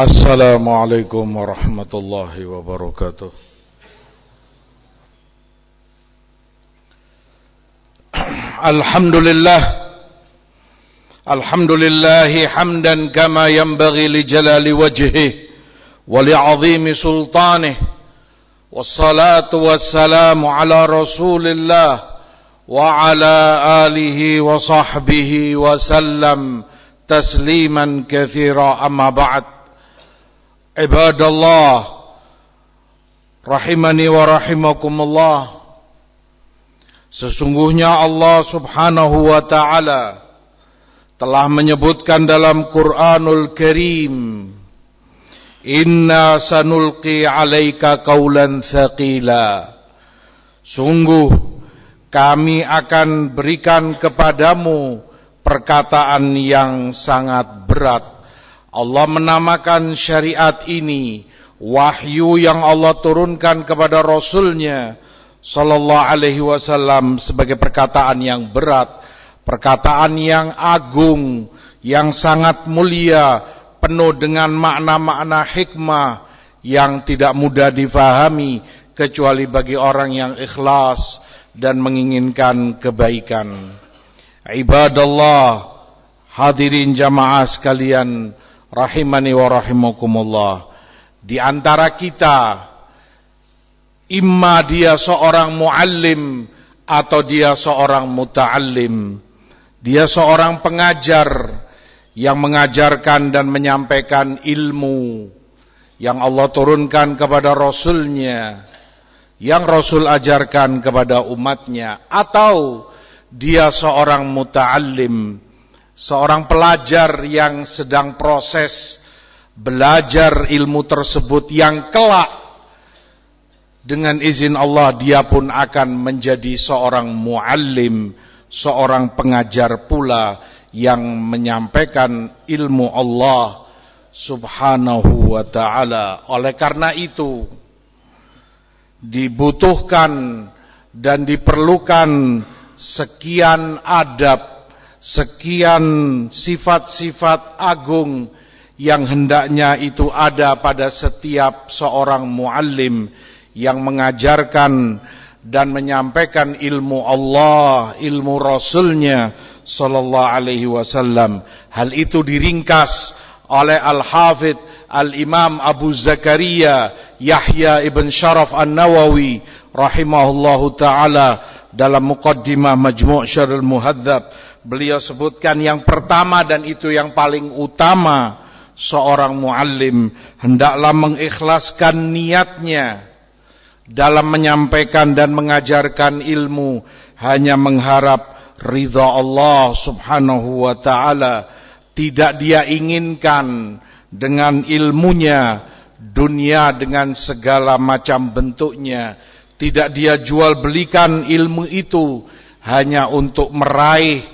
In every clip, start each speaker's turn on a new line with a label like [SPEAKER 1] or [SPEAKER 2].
[SPEAKER 1] Assalamualaikum warahmatullahi wabarakatuh. Alhamdulillahi hamdan kama yanbaghi li jalali wajhihi wa li 'azimi sultanihi. Wassalatu wassalamu ala Rasulillah wa ala alihi wa sahbihi wa sallam tasliman katsira, amma ba'd. Ibadallah rahimani wa rahimakumullah. Sesungguhnya Allah subhanahu wa ta'ala telah menyebutkan dalam Quranul Karim, Inna sanulqi alaika qawlan thaqila. Sungguh kami akan berikan kepadamu perkataan yang sangat berat. Allah menamakan syariat ini, wahyu yang Allah turunkan kepada Rasulnya sallallahu alaihi wasallam, sebagai perkataan yang berat, perkataan yang agung, yang sangat mulia, penuh dengan makna-makna hikmah yang tidak mudah difahami kecuali bagi orang yang ikhlas dan menginginkan kebaikan. Ibadallah, hadirin jamaah sekalian rahimani wa rahimakumullah. Di antara kita, imma dia seorang muallim atau dia seorang muta'allim. Dia seorang pengajar yang mengajarkan dan menyampaikan ilmu yang Allah turunkan kepada Rasulnya, yang Rasul ajarkan kepada umatnya. Atau dia seorang muta'allim, seorang pelajar yang sedang proses belajar ilmu tersebut, yang kelak dengan izin Allah dia pun akan menjadi seorang muallim, seorang pengajar pula yang menyampaikan ilmu Allah subhanahu wa ta'ala. Oleh karena itu dibutuhkan dan diperlukan sekian adab, sekian sifat-sifat agung yang hendaknya itu ada pada setiap seorang muallim yang mengajarkan dan menyampaikan ilmu Allah, ilmu Rasulnya sallallahu alaihi wasallam. Hal itu diringkas oleh Al-Hafidh Al-Imam Abu Zakaria Yahya ibn Sharaf An-Nawawi rahimahullahu ta'ala dalam Muqaddimah Majmu' Syarhul Muhadzab. Beliau sebutkan yang pertama, dan itu yang paling utama, seorang muallim hendaklah mengikhlaskan niatnya dalam menyampaikan dan mengajarkan ilmu hanya mengharap ridha Allah subhanahu wa ta'ala. Tidak dia inginkan dengan ilmunya dunia dengan segala macam bentuknya. Tidak dia jual belikan ilmu itu hanya untuk meraih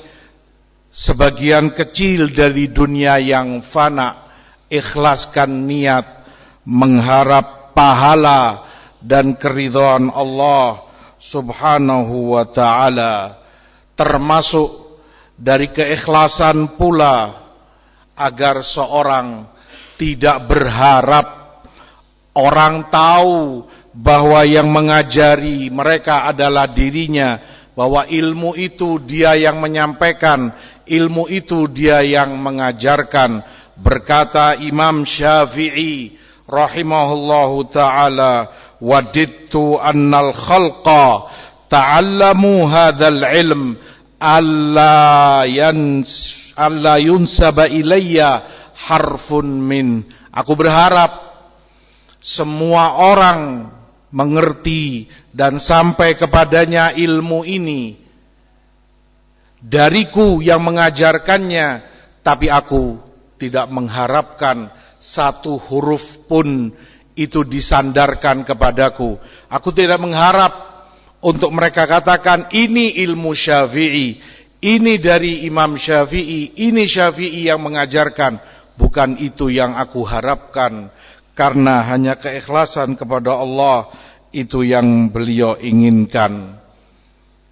[SPEAKER 1] sebagian kecil dari dunia yang fana. Ikhlaskan niat mengharap pahala dan keridhaan Allah subhanahu wa ta'ala. Termasuk dari keikhlasan pula agar seorang tidak berharap orang tahu bahwa yang mengajari mereka adalah dirinya, bahwa ilmu itu dia yang menyampaikan, ilmu itu dia yang mengajarkan. Berkata Imam Syafi'i rahimahullahu ta'ala, wadidtu annal khalqa ta'allamu hadzal ilm alla yunsaba ilayya harfun min. Aku berharap semua orang mengerti dan sampai kepadanya ilmu ini dariku yang mengajarkannya, tapi aku tidak mengharapkan satu huruf pun itu disandarkan kepadaku. Aku tidak mengharap untuk mereka katakan ini ilmu Syafi'i, ini dari Imam Syafi'i, ini Syafi'i yang mengajarkan. Bukan itu yang aku harapkan, karena hanya keikhlasan kepada Allah itu yang beliau inginkan.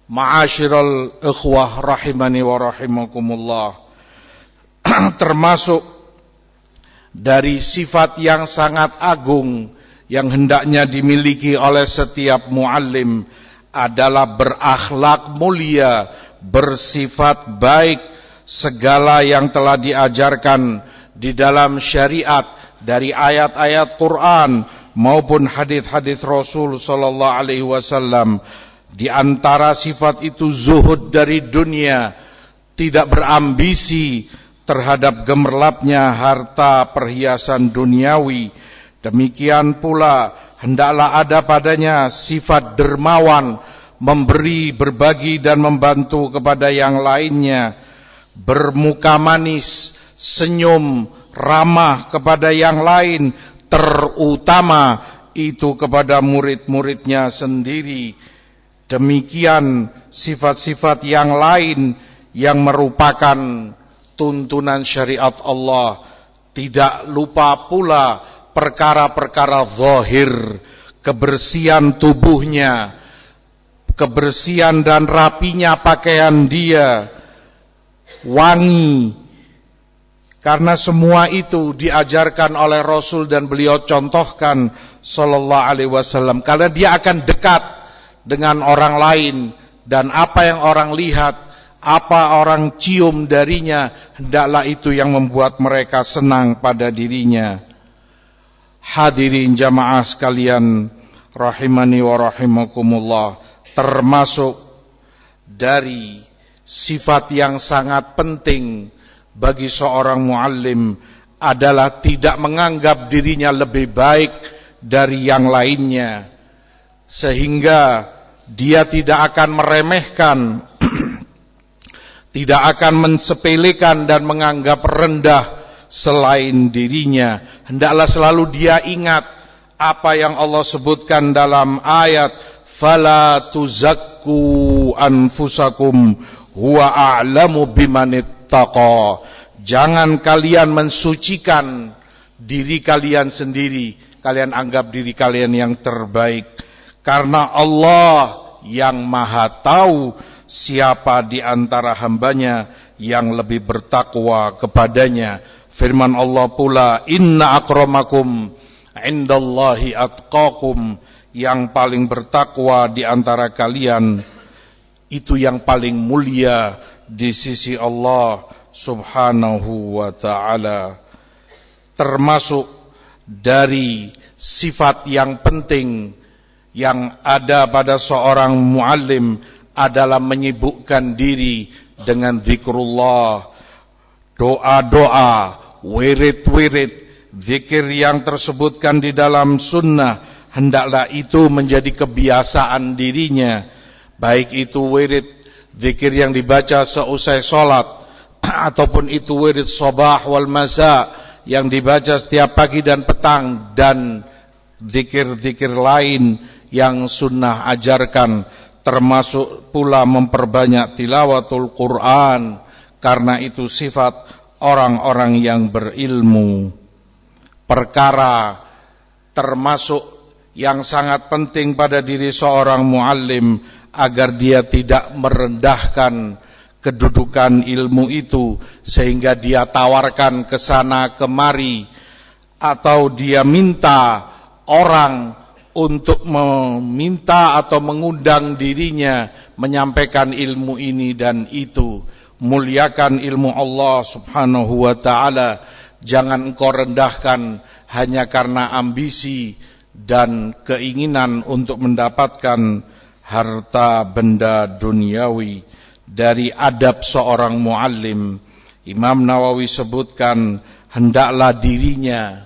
[SPEAKER 1] Ma'asyiral ikhwah rahimani wa rahimakumullah. Termasuk dari sifat yang sangat agung yang hendaknya dimiliki oleh setiap muallim adalah berakhlak mulia, bersifat baik. Segala yang telah diajarkan di dalam syariat dari ayat-ayat Quran maupun hadis-hadis Rasul sallallahu alaihi wasallam, di antara sifat itu zuhud dari dunia, tidak berambisi terhadap gemerlapnya harta perhiasan duniawi. Demikian pula hendaklah ada padanya sifat dermawan, memberi, berbagi dan membantu kepada yang lainnya, bermuka manis, senyum, ramah kepada yang lain, terutama itu kepada murid-muridnya sendiri. Demikian sifat-sifat yang lain yang merupakan tuntunan syariat Allah. Tidak lupa pula perkara-perkara zahir, kebersihan tubuhnya, kebersihan dan rapinya pakaian dia, wangi, karena semua itu diajarkan oleh Rasul dan beliau contohkan sallallahu alaihi wasallam, karena dia akan dekat dengan orang lain, dan apa yang orang lihat, apa orang cium darinya, hendaklah itu yang membuat mereka senang pada dirinya. Hadirin jamaah sekalian rahimani wa rahimakumullah, termasuk dari sifat yang sangat penting bagi seorang muallim adalah tidak menganggap dirinya lebih baik dari yang lainnya, sehingga dia tidak akan meremehkan, tidak akan mensepelekan dan menganggap rendah selain dirinya. Hendaklah selalu dia ingat apa yang Allah sebutkan dalam ayat, fala tuzakku anfusakum huwa a'lamu bimanittaqa. Jangan kalian mensucikan diri kalian sendiri, kalian anggap diri kalian yang terbaik, karena Allah yang maha tahu siapa di antara hambanya yang lebih bertakwa kepadanya. Firman Allah pula, inna akramakum indallahi atqakum, yang paling bertakwa di antara kalian itu yang paling mulia di sisi Allah subhanahu wa ta'ala. Termasuk dari sifat yang penting yang ada pada seorang muallim adalah menyibukkan diri dengan zikrullah, doa-doa, wirid-wirid, zikir yang tersebutkan di dalam sunnah. Hendaklah itu menjadi kebiasaan dirinya, baik itu wirid, zikir yang dibaca seusai sholat, ataupun itu wirid sabah wal masa yang dibaca setiap pagi dan petang, dan zikir-zikir lain yang sunnah ajarkan, termasuk pula memperbanyak tilawatul Quran, karena itu sifat orang-orang yang berilmu. Perkara termasuk yang sangat penting pada diri seorang muallim agar dia tidak merendahkan kedudukan ilmu itu sehingga dia tawarkan ke sana kemari, atau dia minta orang untuk meminta atau mengundang dirinya menyampaikan ilmu ini dan itu. Muliakan ilmu Allah subhanahu wa ta'ala, jangan engkau rendahkan hanya karena ambisi dan keinginan untuk mendapatkan harta benda duniawi. Dari adab seorang muallim, Imam Nawawi sebutkan, hendaklah dirinya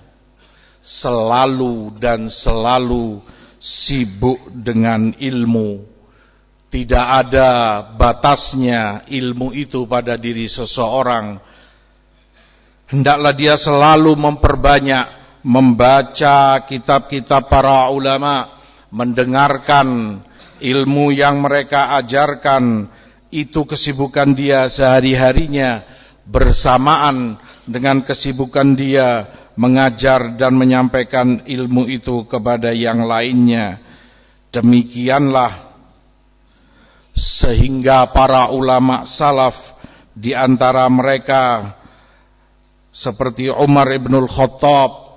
[SPEAKER 1] selalu dan selalu sibuk dengan ilmu. Tidak ada batasnya ilmu itu pada diri seseorang. Hendaklah dia selalu memperbanyak membaca kitab-kitab para ulama, mendengarkan ilmu yang mereka ajarkan. Itu kesibukan dia sehari-harinya, bersamaan dengan kesibukan dia mengajar dan menyampaikan ilmu itu kepada yang lainnya. Demikianlah sehingga para ulama salaf, di antara mereka seperti Umar ibnul Khattab.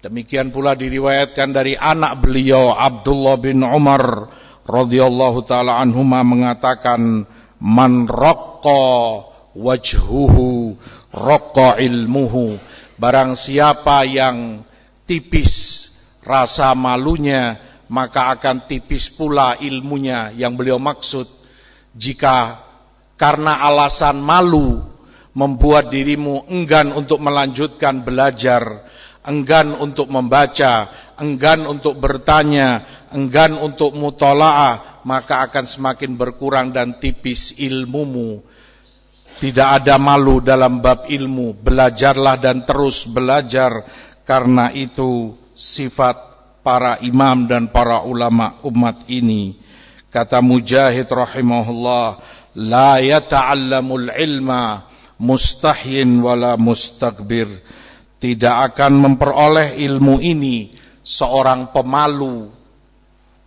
[SPEAKER 1] Demikian pula diriwayatkan dari anak beliau Abdullah bin Umar radhiyallahu taala anhuma mengatakan, man raqqa wajhuhu raqqa ilmuhu. Barang siapa yang tipis rasa malunya, maka akan tipis pula ilmunya. Yang beliau maksud, jika karena alasan malu membuat dirimu enggan untuk melanjutkan belajar, enggan untuk membaca, enggan untuk bertanya, enggan untuk mutola'ah, maka akan semakin berkurang dan tipis ilmumu. Tidak ada malu dalam bab ilmu, belajarlah dan terus belajar, karena itu sifat para imam dan para ulama umat ini. Kata Mujahid rahimahullah, la yata'allamul ilma mustahyin wala mustakbir. Tidak akan memperoleh ilmu ini seorang pemalu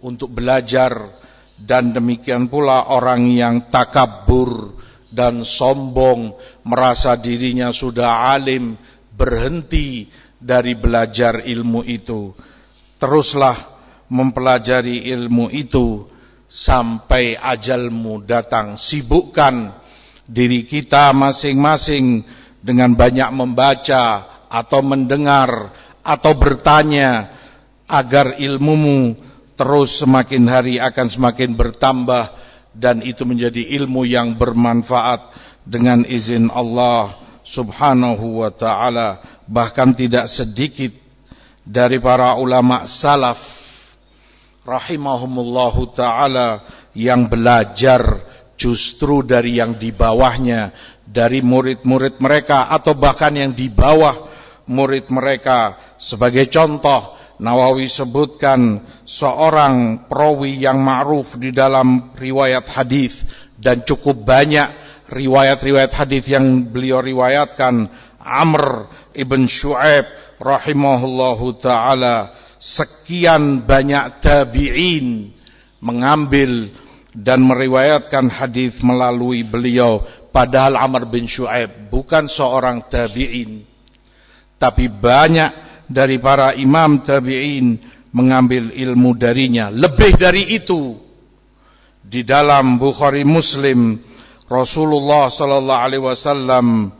[SPEAKER 1] untuk belajar, dan demikian pula orang yang takabur dan sombong, merasa dirinya sudah alim, berhenti dari belajar ilmu itu. Teruslah mempelajari ilmu itu sampai ajalmu datang. Sibukkan diri kita masing-masing dengan banyak membaca atau mendengar atau bertanya, agar ilmumu terus semakin hari akan semakin bertambah, dan itu menjadi ilmu yang bermanfaat dengan izin Allah subhanahu wa ta'ala. Bahkan tidak sedikit dari para ulama salaf rahimahumullahu ta'ala yang belajar justru dari yang di bawahnya, dari murid-murid mereka atau bahkan yang di bawah murid mereka. Sebagai contoh, Nawawi sebutkan seorang perawi yang ma'ruf di dalam riwayat hadis, dan cukup banyak riwayat-riwayat hadis yang beliau riwayatkan, Amr ibn Shu'aib rahimahullahu ta'ala. Sekian banyak tabi'in mengambil dan meriwayatkan hadis melalui beliau, padahal Amr bin Shu'aib bukan seorang tabi'in, tapi banyak dari para imam tabi'in mengambil ilmu darinya. Lebih dari itu, di dalam Bukhari Muslim, Rasulullah sallallahu alaihi wasallam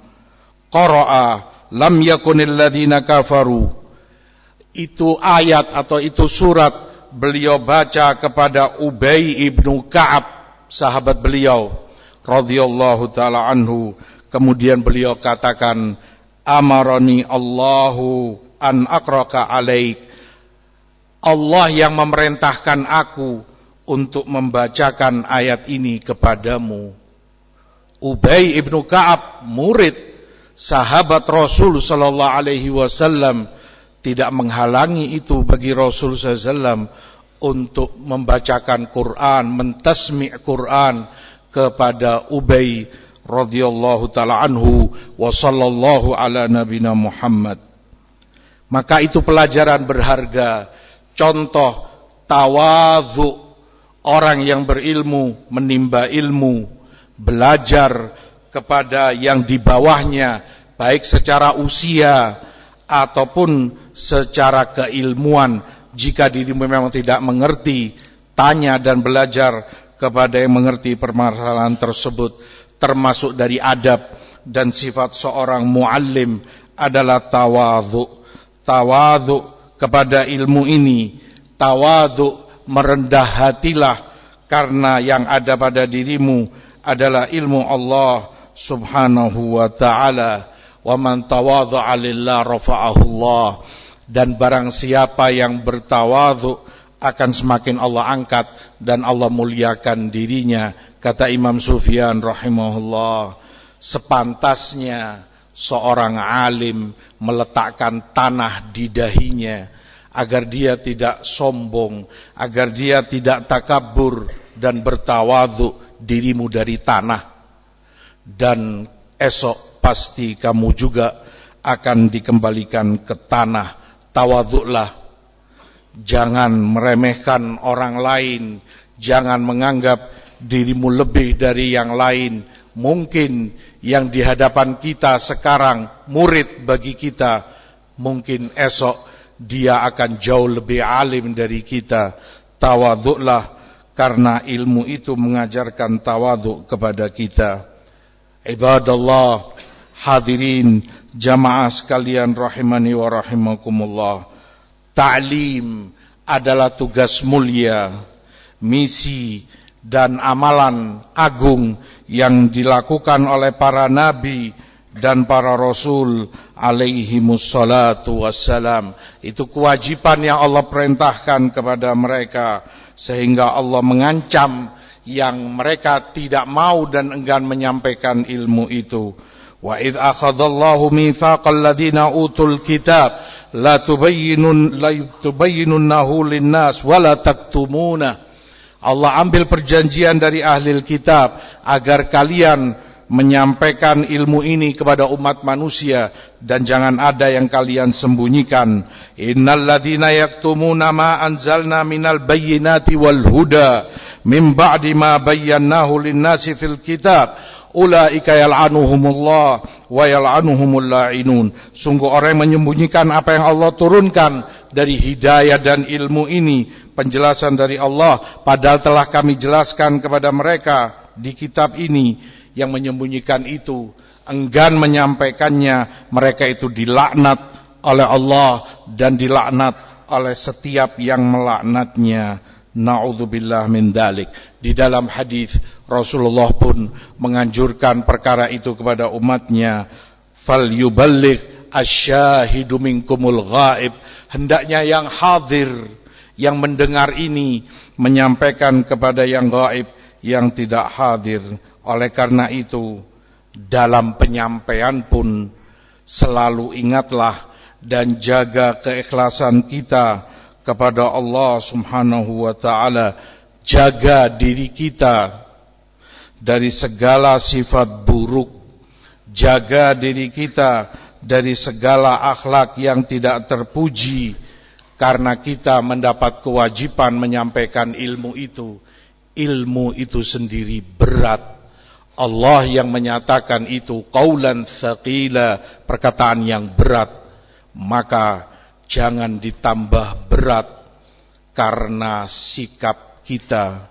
[SPEAKER 1] qara'a lam yakunil ladzina kafaru. Itu ayat atau itu surat beliau baca kepada Ubay ibnu Ka'ab, sahabat beliau radhiyallahu taala anhu. Kemudian beliau katakan, amarani Allahu an aqraka alaik. Allah yang memerintahkan aku untuk membacakan ayat ini kepadamu. Ubay ibnu Ka'ab, murid sahabat Rasul sallallahu alaihi wasallam, tidak menghalangi itu bagi Rasul sallallahu alaihi wasallam untuk membacakan Quran, mentasmi' Quran kepada Ubay radhiyallahu ta'ala anhu wa sallallahu ala nabina Muhammad. Maka itu pelajaran berharga, contoh tawadhu orang yang berilmu, menimba ilmu, belajar kepada yang di bawahnya, baik secara usia ataupun secara keilmuan. Jika dirimu memang tidak mengerti, tanya dan belajar kepada yang mengerti permasalahan tersebut. Termasuk dari adab dan sifat seorang muallim adalah tawadhu. Tawadhu kepada ilmu ini, tawadhu merendah hatilah, karena yang ada pada dirimu adalah ilmu Allah subhanahu wa ta'ala. Wa man tawadhu'a lillah rafa'ahu Allah. Dan barang siapa yang bertawadhu akan semakin Allah angkat dan Allah muliakan dirinya. Kata Imam Sufyan rahimahullah, sepantasnya seorang alim meletakkan tanah di dahinya agar dia tidak sombong, agar dia tidak takabur dan bertawadhu. Dirimu dari tanah, dan esok pasti kamu juga akan dikembalikan ke tanah. Tawadhu'lah, jangan meremehkan orang lain, jangan menganggap dirimu lebih dari yang lain. Mungkin yang di hadapan kita sekarang murid bagi kita, mungkin esok dia akan jauh lebih alim dari kita. Tawaduklah, karena ilmu itu mengajarkan tawaduk kepada kita. Ibadallah, hadirin jamaah sekalian rahimani wa rahimakumullah. Ta'lim adalah tugas mulia, misi dan amalan agung yang dilakukan oleh para nabi dan para rasul alaihimus salatu wassalam. Itu kewajiban yang Allah perintahkan kepada mereka, sehingga Allah mengancam yang mereka tidak mau dan enggan menyampaikan ilmu itu. Wa idh akhadallahu mitsaqal ladzina utul kitab la tubayyinunnahu linnas wa la taktumuna. Allah ambil perjanjian dari ahli kitab agar kalian menyampaikan ilmu ini kepada umat manusia dan jangan ada yang kalian sembunyikan. Innal ladzina yaktumuna ma anzalna minal bayyinati wal huda min ba'di ma bayyanahu lin-nasi fil kitab ulaika yal'anuhumullah wa yal'anuhumul la'inun. Sungguh orang yang menyembunyikan apa yang Allah turunkan dari hidayah dan ilmu ini, penjelasan dari Allah, padahal telah kami jelaskan kepada mereka di kitab ini. Yang menyembunyikan itu, enggan menyampaikannya, mereka itu dilaknat oleh Allah dan dilaknat oleh setiap yang melaknatnya. Na'udzubillah min dalik. Di dalam hadis Rasulullah pun menganjurkan perkara itu kepada umatnya. Fal yuballigh asyahidu minkumul ghaib. Hendaknya yang hadir, yang mendengar ini, menyampaikan kepada yang gaib, yang tidak hadir. Oleh karena itu, dalam penyampaian pun selalu ingatlah dan jaga keikhlasan kita kepada Allah Subhanahu wa ta'ala. Jaga diri kita dari segala sifat buruk, jaga diri kita dari segala akhlak yang tidak terpuji, karena kita mendapat kewajiban menyampaikan ilmu itu. Ilmu itu sendiri berat. Allah yang menyatakan itu qaulan tsaqila, perkataan yang berat. Maka jangan ditambah berat karena sikap kita,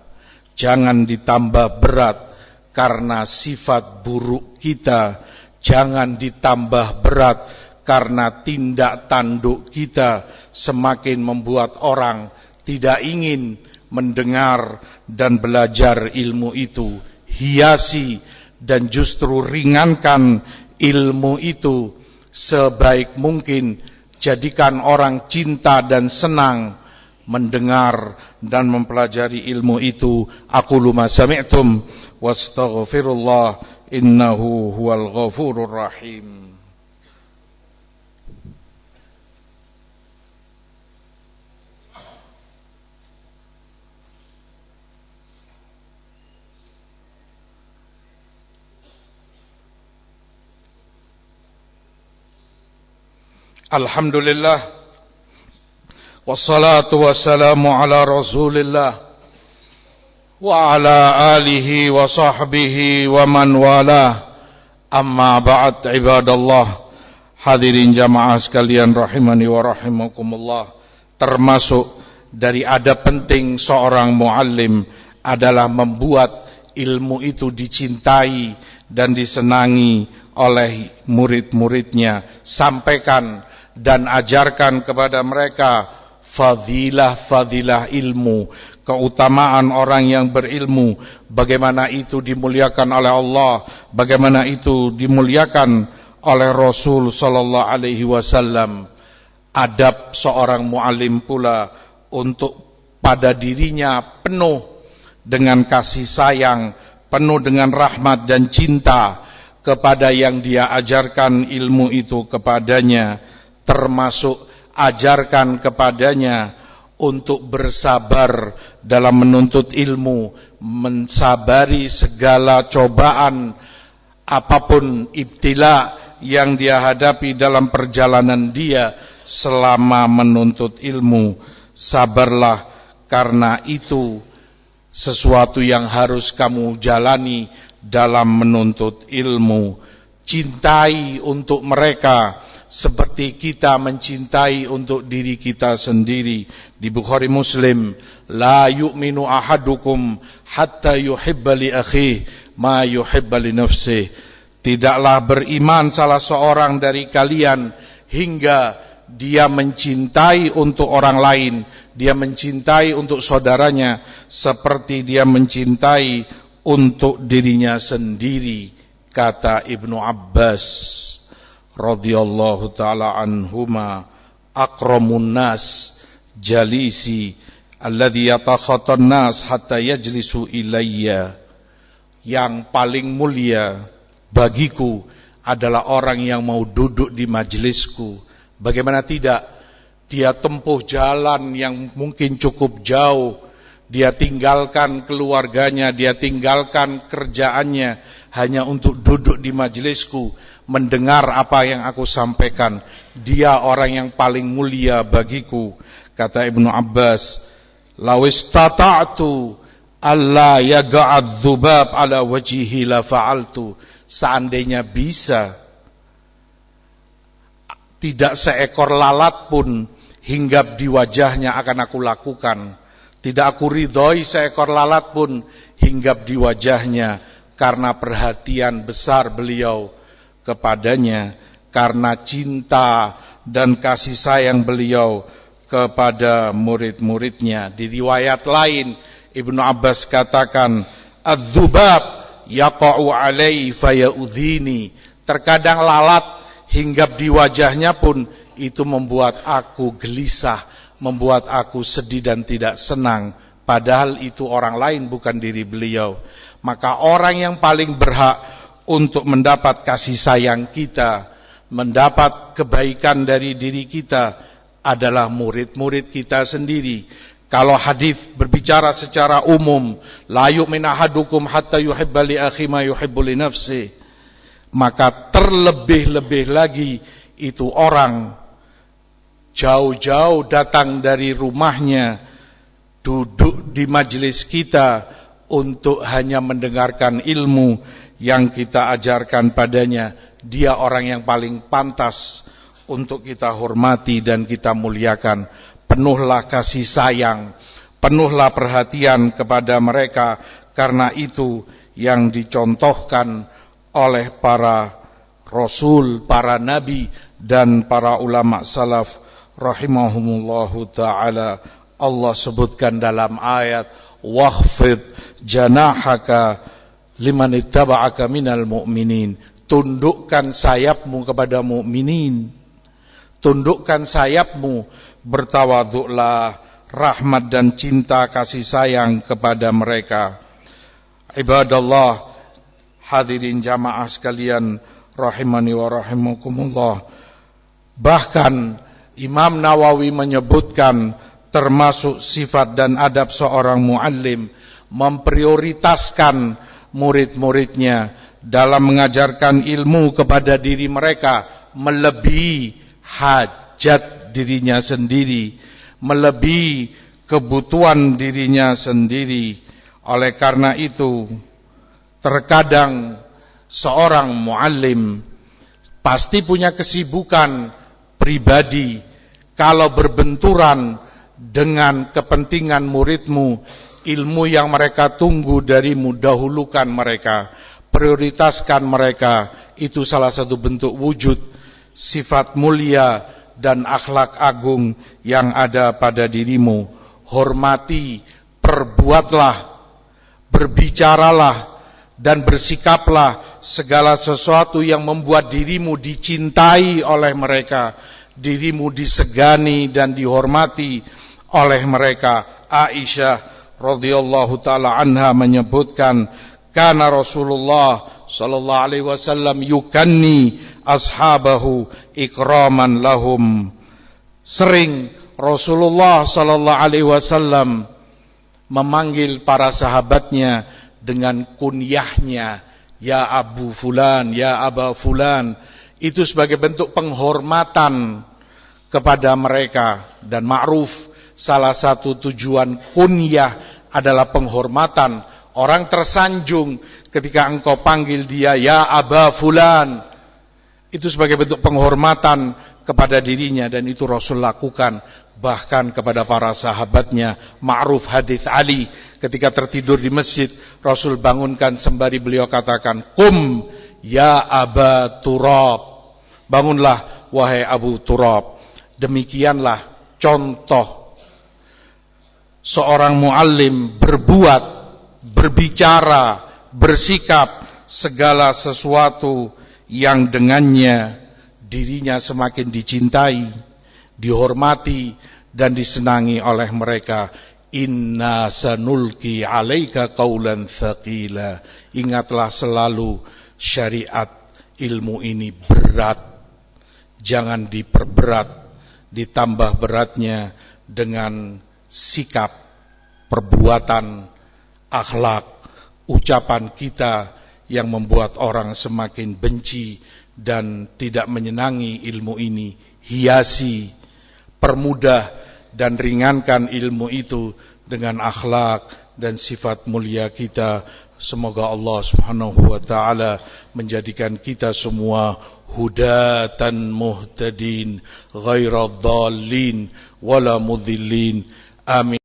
[SPEAKER 1] jangan ditambah berat karena sifat buruk kita, jangan ditambah berat karena tindak tanduk kita semakin membuat orang tidak ingin mendengar dan belajar ilmu itu. Hiasi dan justru ringankan ilmu itu sebaik mungkin. Jadikan orang cinta dan senang mendengar dan mempelajari ilmu itu. Aqulu ma sami'tum wastaghfirullah innahu huwal ghafurur rahim. Alhamdulillah, wassalatu wassalamu ala rasulillah wa ala alihi wa sahbihi wa man wala. Amma ba'd, ibadallah, hadirin jamaah sekalian rahimani wa rahimakumullah. Termasuk dari adab penting seorang muallim adalah membuat ilmu itu dicintai dan disenangi oleh murid-muridnya. Sampaikan dan ajarkan kepada mereka fadilah-fadilah ilmu, keutamaan orang yang berilmu, bagaimana itu dimuliakan oleh Allah, bagaimana itu dimuliakan oleh Rasul sallallahu alaihi wasallam. Adab seorang muallim pula untuk pada dirinya penuh dengan kasih sayang, penuh dengan rahmat dan cinta kepada yang dia ajarkan ilmu itu kepadanya. Termasuk ajarkan kepadanya untuk bersabar dalam menuntut ilmu, mensabari segala cobaan apapun ibtila yang dia hadapi dalam perjalanan dia selama menuntut ilmu. Sabarlah, karena itu sesuatu yang harus kamu jalani dalam menuntut ilmu. Cintai untuk mereka seperti kita mencintai untuk diri kita sendiri. Di Bukhari Muslim, la yu'minu ahadukum hatta yuhibba li akhihi ma yuhibba li nafsihi. Tidaklah beriman salah seorang dari kalian hingga dia mencintai untuk orang lain, dia mencintai untuk saudaranya seperti dia mencintai untuk dirinya sendiri, kata Ibnu Abbas radhiyallahu taala anhuma. Akramun nas jalisi alladhi yatakhattan nas hatta yajlisu ilayya. Yang paling mulia bagiku adalah orang yang mau duduk di majelisku. Bagaimana tidak, dia tempuh jalan yang mungkin cukup jauh, dia tinggalkan keluarganya, dia tinggalkan kerjaannya hanya untuk duduk di majelisku, mendengar apa yang aku sampaikan. Dia orang yang paling mulia bagiku. Kata Ibnu Abbas, lawistata'tu alla yaga'ad dzubab ala wajhihi la fa'altu. Seandainya bisa, tidak seekor lalat pun hinggap di wajahnya akan aku lakukan. Tidak aku ridhoi seekor lalat pun hinggap di wajahnya, karena perhatian besar beliau kepadanya, karena cinta dan kasih sayang beliau kepada murid-muridnya. Di riwayat lain Ibnu Abbas katakan, adz-dzubab yaqa'u alai fayaudhini. Terkadang lalat hinggap di wajahnya pun itu membuat aku gelisah, membuat aku sedih dan tidak senang, padahal itu orang lain bukan diri beliau. Maka orang yang paling berhak untuk mendapat kasih sayang kita, mendapat kebaikan dari diri kita adalah murid-murid kita sendiri. Kalau hadis berbicara secara umum, la yu'min ahadukum hatta yuhibba li akhi ma yuhibbu li nafsi, maka terlebih-lebih lagi itu orang jauh-jauh datang dari rumahnya, duduk di majelis kita untuk hanya mendengarkan ilmu yang kita ajarkan padanya. Dia orang yang paling pantas untuk kita hormati dan kita muliakan. Penuhlah kasih sayang, penuhlah perhatian kepada mereka, karena itu yang dicontohkan oleh para rasul, para nabi dan para ulama salaf rahimahumullahu ta'ala. Allah sebutkan dalam ayat, wakhfid janahaka liman ittaba'aka minal mu'minin. Tundukkan sayapmu kepada mukminin, tundukkan sayapmu, bertawaduklah, rahmat dan cinta kasih sayang kepada mereka. Ibadallah, hadirin jamaah sekalian rahimani wa rahimakumullah. Bahkan Imam Nawawi menyebutkan termasuk sifat dan adab seorang muallim memprioritaskan murid-muridnya dalam mengajarkan ilmu kepada diri mereka melebihi hajat dirinya sendiri, melebihi kebutuhan dirinya sendiri. Oleh karena itu, terkadang seorang muallim pasti punya kesibukan pribadi. Kalau berbenturan dengan kepentingan muridmu, ilmu yang mereka tunggu darimu, dahulukan mereka, prioritaskan mereka. Itu salah satu bentuk wujud sifat mulia dan akhlak agung yang ada pada dirimu. Hormati, perbuatlah, berbicaralah dan bersikaplah segala sesuatu yang membuat dirimu dicintai oleh mereka, dirimu disegani dan dihormati oleh mereka. Aisyah radhiyallahu taala anha menyebutkan, kana Rasulullah sallallahu alaihi wasallam yukanni ashabahu ikraman lahum. Sering Rasulullah sallallahu alaihi wasallam memanggil para sahabatnya dengan kunyahnya, ya Abu Fulan, ya Aba Fulan. Itu sebagai bentuk penghormatan kepada mereka. Dan ma'ruf, salah satu tujuan kunyah adalah penghormatan Orang tersanjung ketika engkau panggil dia ya Aba Fulan. Itu sebagai bentuk penghormatan kepada dirinya, dan itu Rasul lakukan bahkan kepada para sahabatnya. Ma'ruf hadits Ali, ketika tertidur di masjid, Rasul bangunkan sembari beliau katakan, "Qum ya Aba Turab." Bangunlah wahai Abu Turab. Demikianlah contoh seorang muallim berbuat, berbicara, bersikap segala sesuatu yang dengannya dirinya semakin dicintai, dihormati, dan disenangi oleh mereka. Inna sanulki alaika qaulan thaqila. Ingatlah selalu, syariat ilmu ini berat, jangan diperberat, ditambah beratnya dengan sikap, perbuatan, akhlak, ucapan kita yang membuat orang semakin benci dan tidak menyenangi ilmu ini. Hiasi, permudah dan ringankan ilmu itu dengan akhlak dan sifat mulia kita. Semoga Allah Subhanahu wa taala menjadikan kita semua hudatan muhtadin, ghaira dhallin wala mudhillin. Amin.